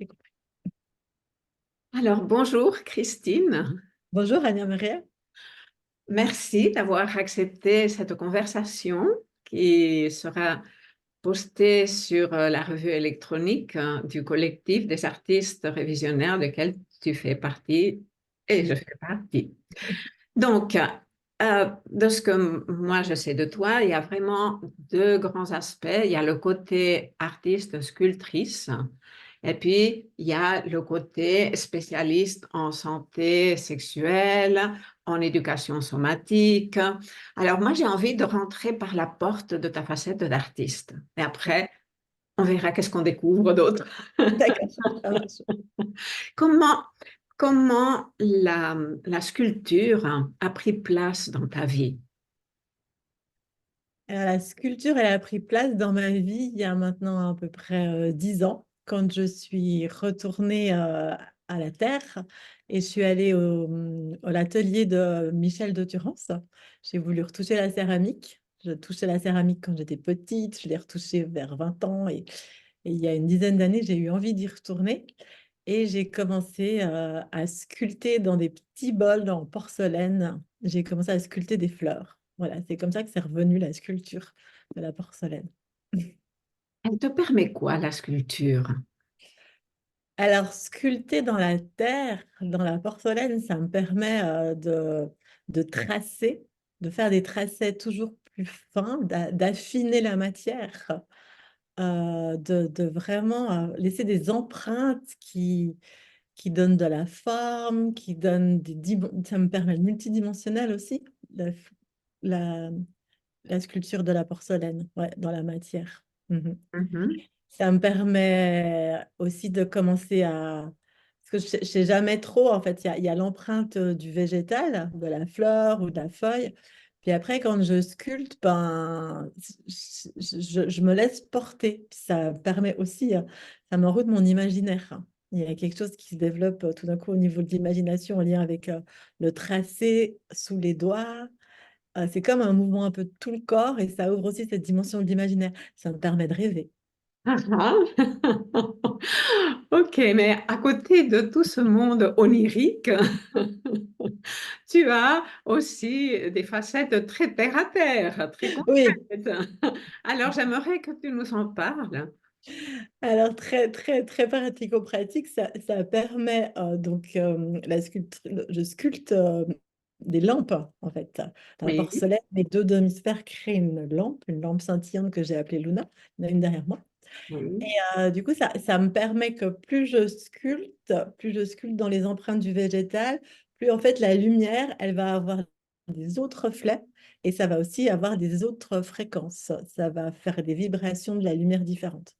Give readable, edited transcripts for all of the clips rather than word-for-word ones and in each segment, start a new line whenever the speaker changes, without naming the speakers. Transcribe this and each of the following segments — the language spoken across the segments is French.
J'ai compris.
Alors, bonjour Christine.
Bonjour Ania Maria.
Merci d'avoir accepté cette conversation qui sera postée sur la revue électronique du collectif des artistes révisionnaires duquel tu fais partie et je fais partie. Donc, de ce que moi je sais de toi, il y a vraiment deux grands aspects. Il y a le côté artiste, sculptrice, et puis il y a le côté spécialiste en santé sexuelle, en éducation somatique. Alors moi j'ai envie de rentrer par la porte de ta facette d'artiste. Et après, on verra qu'est-ce qu'on découvre d'autre.
D'accord, ça marche.
Comment, comment la sculpture a pris place dans ta vie?
Alors, la sculpture, elle a pris place dans ma vie il y a maintenant à peu près 10 ans, quand je suis retournée à la Terre et je suis allée à l'atelier de Michel de Turance. J'ai voulu retoucher la céramique. Je touchais la céramique quand j'étais petite, je l'ai retouchée vers 20 ans et il y a une dizaine d'années, j'ai eu envie d'y retourner. Et j'ai commencé à sculpter dans des petits bols en porcelaine. J'ai commencé à sculpter des fleurs. Voilà, c'est comme ça que c'est revenu la sculpture de la porcelaine.
Elle te permet quoi, la sculpture?
Alors, sculpter dans la terre, dans la porcelaine, ça me permet de tracer, de faire des tracés toujours plus fins, d'affiner la matière, de vraiment laisser des empreintes qui donne de la forme, qui donne ça me permet le multidimensionnel aussi, la, la sculpture de la porcelaine, ouais, dans la matière. Mhm.
Mhm.
Ça me permet aussi de commencer à... Parce que je ne sais jamais trop, en fait, il y a l'empreinte du végétal, de la fleur ou de la feuille. Puis après, quand je sculpte, ben, je me laisse porter. Puis ça permet aussi, ça m'enroute mon imaginaire. Il y a quelque chose qui se développe tout d'un coup au niveau de l'imagination en lien avec le tracé sous les doigts. C'est comme un mouvement un peu de tout le corps et ça ouvre aussi cette dimension de l'imaginaire. Ça me permet de rêver.
Ah, ah. Ok, mais à côté de tout ce monde onirique, tu as aussi des facettes très terre à terre, très
Oui,
concrètes. Alors, j'aimerais que tu nous en parles.
alors très très très pratico-pratique, ça permet je sculpte des lampes en fait. Dans la
Oui.
porcelaine, les deux demi-sphères créent une lampe scintillante que j'ai appelée Luna. Il y en a une derrière moi. Et
Oui.
du coup, ça me permet que plus je sculpte dans les empreintes du végétal, plus en fait la lumière, elle va avoir des autres reflets et ça va aussi avoir des autres fréquences. Ça va faire des vibrations de la lumière différentes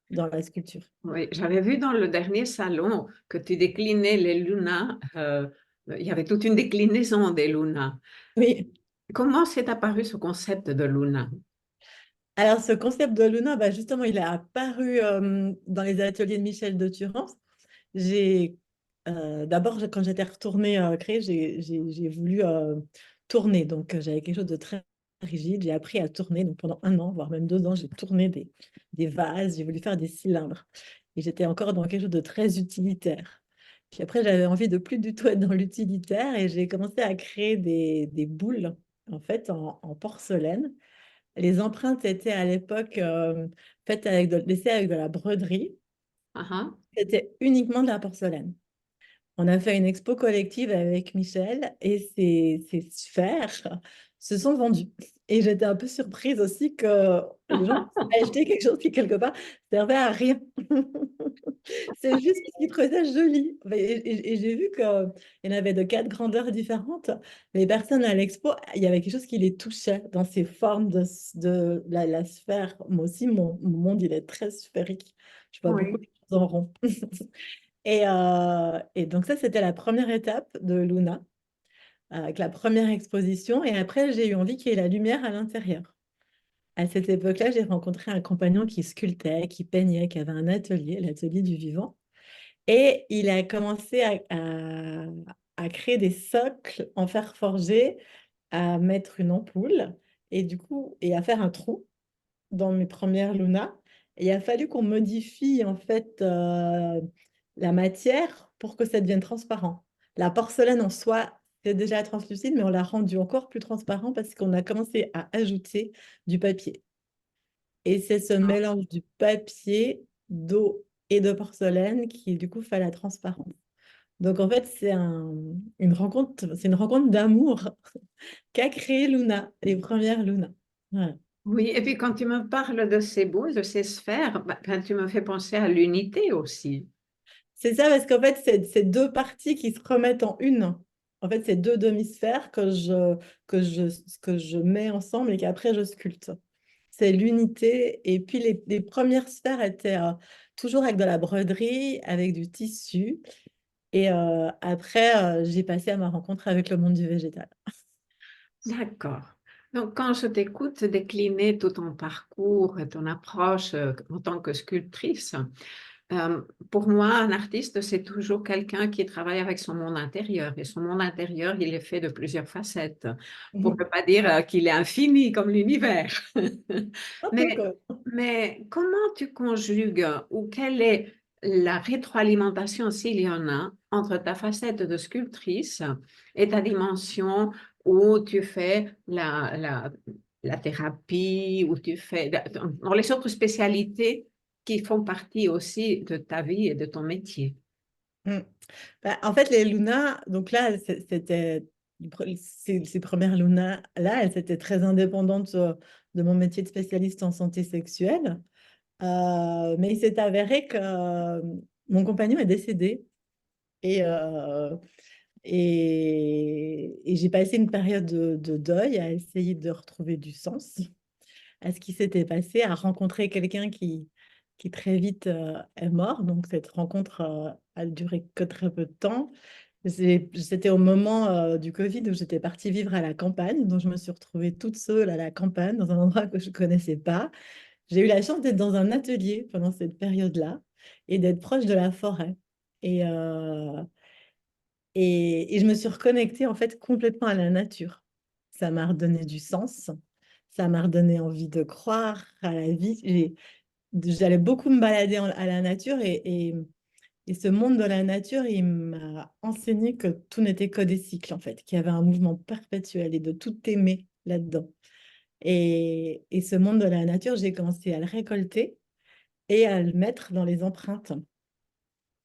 dans la sculpture.
Oui, j'avais vu dans le dernier salon que tu déclinais les lunas. Il y avait toute une déclinaison des lunas.
Oui,
Comment s'est apparu ce concept de luna?
alors ce concept de Luna, bah justement, il est apparu dans les ateliers de Michel de Turance. J'ai d'abord, quand j'étais retournée créer, j'ai voulu tourner. Donc, j'avais quelque chose de très rigide. J'ai appris à tourner. Donc, pendant 1 an, voire même 2 ans, j'ai tourné des vases. J'ai voulu faire des cylindres. Et j'étais encore dans quelque chose de très utilitaire. Puis après, j'avais envie de plus du tout être dans l'utilitaire et j'ai commencé à créer des boules, en fait, en porcelaine. Les empreintes étaient à l'époque faites laissées avec de la broderie.
Ah, ah.
C'était uniquement de la porcelaine. On a fait une expo collective avec Michel et ces sphères se sont vendues. Et j'étais un peu surprise aussi que les gens aient acheté quelque chose qui, quelque part, servait à rien. C'est juste parce qu'ils trouvaient ça joli. Et j'ai vu qu'il y en avait de 4 grandeurs différentes. Les personnes à l'expo, il y avait quelque chose qui les touchait dans ces formes de la sphère. Moi aussi, mon monde, il est très sphérique. Je vois beaucoup de
Oui.
choses en rond. Et donc ça, c'était la première étape de Luna, avec la première exposition. Et après, j'ai eu envie qu'il y ait la lumière à l'intérieur. À cette époque-là, j'ai rencontré un compagnon qui sculptait, qui peignait, qui avait un atelier, l'atelier du vivant. Et il a commencé à créer des socles en fer forgé, à mettre une ampoule et du coup, et à faire un trou dans mes premières Luna. il a fallu qu'on modifie en fait la matière pour que ça devienne transparent. La porcelaine en soi, c'est déjà translucide, mais on l'a rendu encore plus transparent parce qu'on a commencé à ajouter du papier. Et c'est ce mélange du papier, d'eau et de porcelaine qui du coup fait la transparence. Donc en fait, c'est une rencontre d'amour qu'a créé Luna, les premières Luna. Voilà.
Oui, et puis quand tu me parles de ces boules, de ces sphères, ben, tu me fais penser à l'unité aussi.
C'est ça, parce qu'en fait, c'est deux parties qui se remettent en une. En fait, c'est deux demi-sphères que je, que je mets ensemble et qu'après je sculpte. C'est l'unité. Et puis, les premières sphères étaient toujours avec de la broderie, avec du tissu. Et après, j'ai passé à ma rencontre avec le monde du végétal.
D'accord. Donc, quand je t'écoute décliner tout ton parcours et ton approche en tant que sculptrice, Euh, pour moi, un artiste, c'est toujours quelqu'un qui travaille avec son monde intérieur. Et son monde intérieur, il est fait de plusieurs facettes, pour ne pas dire qu'il est infini comme l'univers.
Un peu
Mais,
comme.
mais comment tu conjugues ou quelle est la rétroalimentation, s'il y en a, entre ta facette de sculptrice et ta dimension où tu fais la thérapie, où tu fais dans les autres spécialités qui font partie aussi de ta vie et de ton métier.
Mm. Bah, en fait, les Luna, donc là, c'était ces premières Luna, là, elles étaient très indépendantes de mon métier de spécialiste en santé sexuelle. Mais il s'est avéré que mon compagnon est décédé et j'ai passé une période de deuil à essayer de retrouver du sens à ce qui s'était passé, à rencontrer quelqu'un qui très vite est mort. Donc cette rencontre a duré que très peu de temps. C'était au moment du Covid où j'étais partie vivre à la campagne, donc je me suis retrouvée toute seule à la campagne, dans un endroit que je ne connaissais pas. J'ai eu la chance d'être dans un atelier pendant cette période-là et d'être proche de la forêt. Et, euh, et je me suis reconnectée en fait complètement à la nature. Ça m'a redonné du sens, ça m'a redonné envie de croire à la vie. J'allais beaucoup me balader à la nature et ce monde de la nature, il m'a enseigné que tout n'était que des cycles en fait, qu'il y avait un mouvement perpétuel et de tout aimer là-dedans. Et ce monde de la nature, j'ai commencé à le récolter et à le mettre dans les empreintes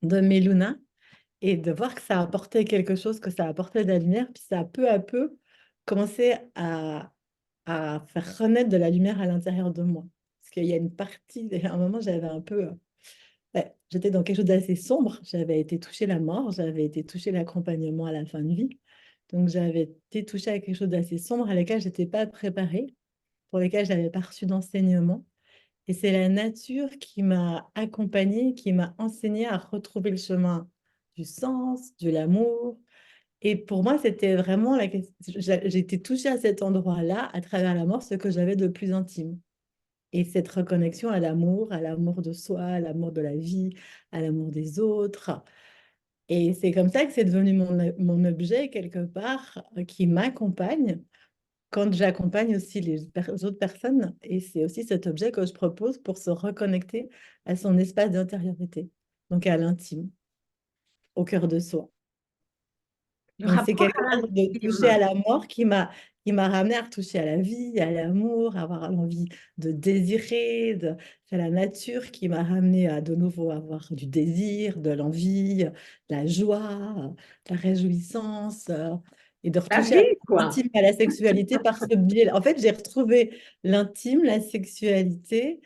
de mes lunas et de voir que ça apportait quelque chose, que ça apportait de la lumière, puis ça a peu à peu commencé à faire renaître de la lumière à l'intérieur de moi. Parce qu'il y a une partie, à un moment, j'avais un peu... ouais, j'étais dans quelque chose d'assez sombre, j'avais été touchée la mort, j'avais été touchée l'accompagnement à la fin de vie. Donc j'avais été touchée à quelque chose d'assez sombre à laquelle je n'étais pas préparée, pour lesquels je n'avais pas reçu d'enseignement. Et c'est la nature qui m'a accompagnée, qui m'a enseigné à retrouver le chemin du sens, de l'amour. Et pour moi, c'était vraiment la question. J'ai été touchée à cet endroit-là, à travers la mort, ce que j'avais de plus intime. Et cette reconnexion à l'amour de soi, à l'amour de la vie, à l'amour des autres. Et c'est comme ça que c'est devenu mon objet, quelque part, qui m'accompagne quand j'accompagne aussi les autres personnes, et c'est aussi cet objet que je propose pour se reconnecter à son espace d'intériorité, donc à l'intime, au cœur de soi.
Le
Donc c'est
rapport
quelque
à
chose de toucher à
l'intime.
la mort qui m'a ramené à retoucher à la vie, à l'amour, à avoir l'envie de désirer, c'est la nature qui m'a ramené à de nouveau avoir du désir, de l'envie, de la joie, de la réjouissance, et de
La
retoucher à
vie, quoi.
l'intime, à la sexualité par ce biais. En fait, j'ai retrouvé l'intime, la sexualité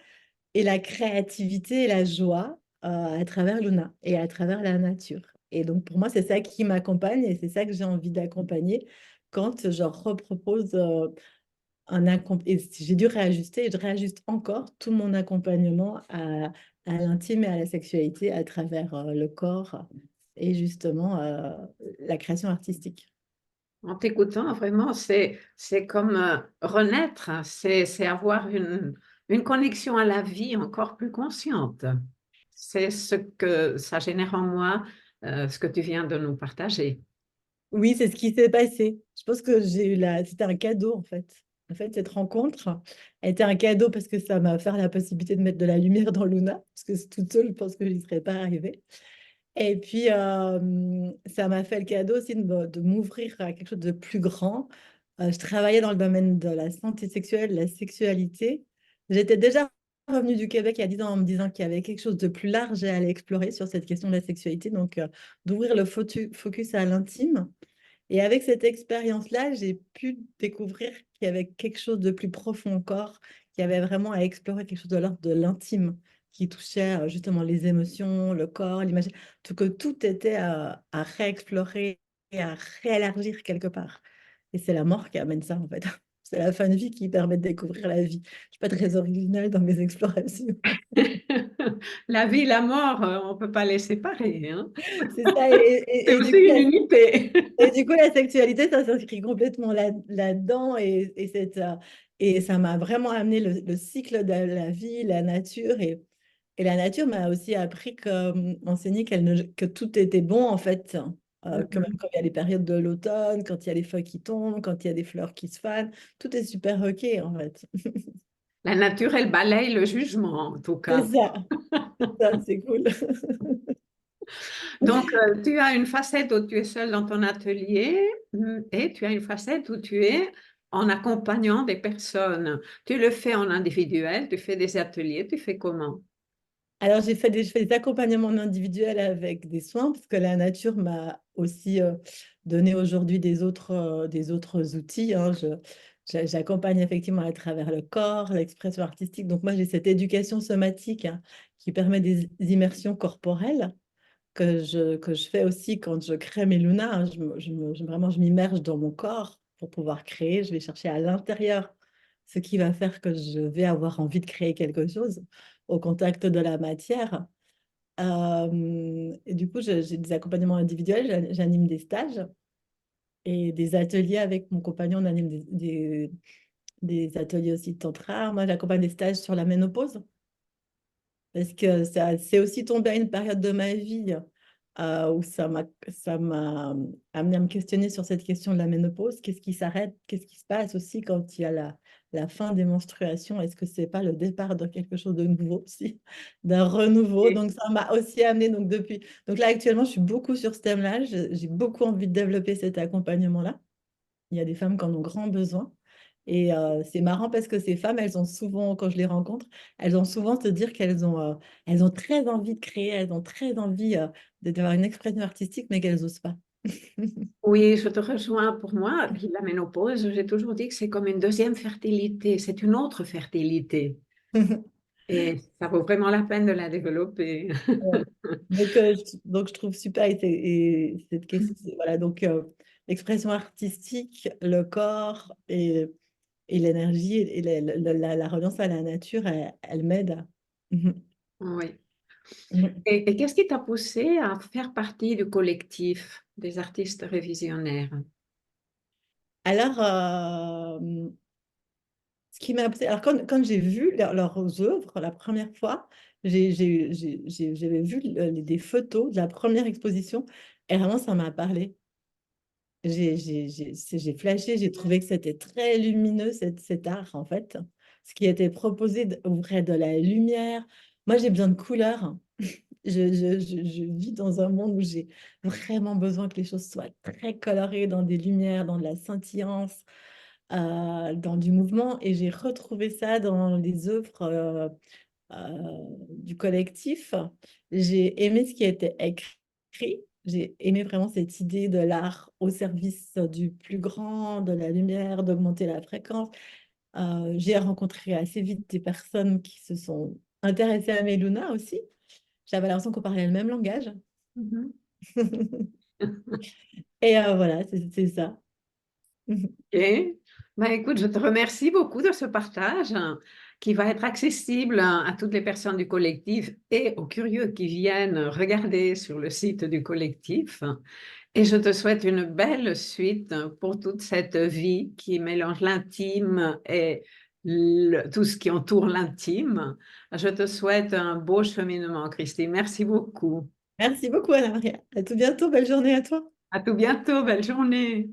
et la créativité et la joie à travers Luna et à travers la nature. Et donc, pour moi, c'est ça qui m'accompagne et c'est ça que j'ai envie d'accompagner quand je repropose et j'ai dû réajuster et je réajuste encore tout mon accompagnement à l'intime et à la sexualité à travers le corps et justement la création artistique.
En t'écoutant, vraiment, c'est comme renaître, hein. C'est avoir une connexion à la vie encore plus consciente. C'est ce que ça génère en moi, ce que tu viens de nous partager.
Oui, c'est ce qui s'est passé. Je pense que c'était un cadeau en fait. En fait, cette rencontre a été un cadeau parce que ça m'a offert la possibilité de mettre de la lumière dans Luna, parce que toute seule, je pense que je n'y serais pas arrivée. Et puis, ça m'a fait le cadeau aussi de m'ouvrir à quelque chose de plus grand. Je travaillais dans le domaine de la santé sexuelle, de la sexualité. J'étais déjà revenue du Québec il y a 10 ans en me disant qu'il y avait quelque chose de plus large à aller explorer sur cette question de la sexualité, donc d'ouvrir le focus à l'intime. Et avec cette expérience-là, j'ai pu découvrir qu'il y avait quelque chose de plus profond encore, qu'il y avait vraiment à explorer quelque chose de l'ordre de l'intime, qui touchait justement les émotions, le corps, l'image, tout que tout était à réexplorer et à réélargir quelque part. Et c'est la mort qui amène ça, en fait. C'est la fin de vie qui permet de découvrir la vie. Je ne suis pas très originale dans mes explorations.
La vie et la mort, on ne peut pas les séparer, hein.
C'est ça.
C'est
Et
aussi
du coup,
une unité.
et du coup, la sexualité, ça s'inscrit complètement là-dedans et ça m'a vraiment amené le cycle de la vie, la nature et la nature m'a aussi appris enseigné que tout était bon en fait, que même quand il y a les périodes de l'automne, quand il y a les feuilles qui tombent, quand il y a des fleurs qui se fanent, tout est super ok en fait.
La nature, elle balaye le jugement, en tout
C'est
cas.
ça, c'est ça, c'est cool.
Donc, tu as une facette où tu es seule dans ton atelier et tu as une facette où tu es en accompagnant des personnes. Tu le fais en individuel, tu fais des ateliers, tu fais comment?
Alors, je fais des accompagnements individuels avec des soins, parce que la nature m'a aussi donné aujourd'hui des autres outils, hein. J'accompagne effectivement à travers le corps, l'expression artistique. Donc, moi, j'ai cette éducation somatique, hein, qui permet des immersions corporelles que je fais aussi quand je crée mes lunas, hein. Vraiment, je m'immerge dans mon corps pour pouvoir créer. Je vais chercher à l'intérieur ce qui va faire que je vais avoir envie de créer quelque chose au contact de la matière. Et du coup, j'ai des accompagnements individuels, j'anime des stages et des ateliers avec mon compagnon, on anime des ateliers aussi de tantra. Moi, j'accompagne des stages sur la ménopause parce que c'est aussi tombé à une période de ma vie où ça m'a amené à me questionner sur cette question de la ménopause. Qu'est-ce qui s'arrête? Qu'est-ce qui se passe aussi quand il y a la fin des menstruations? Est-ce que c'est pas le départ de quelque chose de nouveau aussi, d'un renouveau?
Et-
Donc ça m'a aussi amené donc là actuellement je suis beaucoup sur ce thème-là. J'ai beaucoup envie de développer cet accompagnement-là. Il y a des femmes qui en ont grand besoin. Et c'est marrant parce que ces femmes, elles ont souvent, quand je les rencontre, elles ont souvent se dire elles ont très envie de créer, elles ont très envie d'avoir une expression artistique, mais qu'elles n'osent pas.
Oui, je te rejoins. Pour moi, la ménopause, j'ai toujours dit que c'est comme une deuxième fertilité, c'est une autre fertilité. Et ça vaut vraiment la peine de la développer.
Ouais. Donc, je trouve super et cette question, voilà, donc l'expression artistique, le corps et l'énergie et la reliance à la nature, elle m'aide. Mhm.
Oui.
Mhm.
Et qu'est-ce qui t'a poussé à faire partie du collectif des artistes révisionnaires?
Alors, ce qui m'a... Alors, quand j'ai vu leurs œuvres la première fois, j'avais vu des photos de la première exposition et vraiment, ça m'a parlé. J'ai flashé, j'ai trouvé que c'était très lumineux, cet art, en fait. Ce qui était proposé ouvrait de la lumière. Moi, j'ai besoin de couleurs. Je vis dans un monde où j'ai vraiment besoin que les choses soient très colorées, dans des lumières, dans de la scintillance, dans du mouvement. Et j'ai retrouvé ça dans les œuvres du collectif. J'ai aimé ce qui était écrit. J'ai aimé vraiment cette idée de l'art au service du plus grand, de la lumière, d'augmenter la fréquence. J'ai rencontré assez vite des personnes qui se sont intéressées à Meluna aussi. J'avais l'impression qu'on parlait le même langage.
Mhm.
Et voilà, c'est ça.
Ok. Ben, écoute, je te remercie beaucoup de ce partage qui va être accessible à toutes les personnes du collectif et aux curieux qui viennent regarder sur le site du collectif. Et je te souhaite une belle suite pour toute cette vie qui mélange l'intime et tout ce qui entoure l'intime. Je te souhaite un beau cheminement, Christine. Merci beaucoup.
Merci beaucoup, Anna-Maria. À tout bientôt. Belle journée à toi.
À tout bientôt. Belle journée.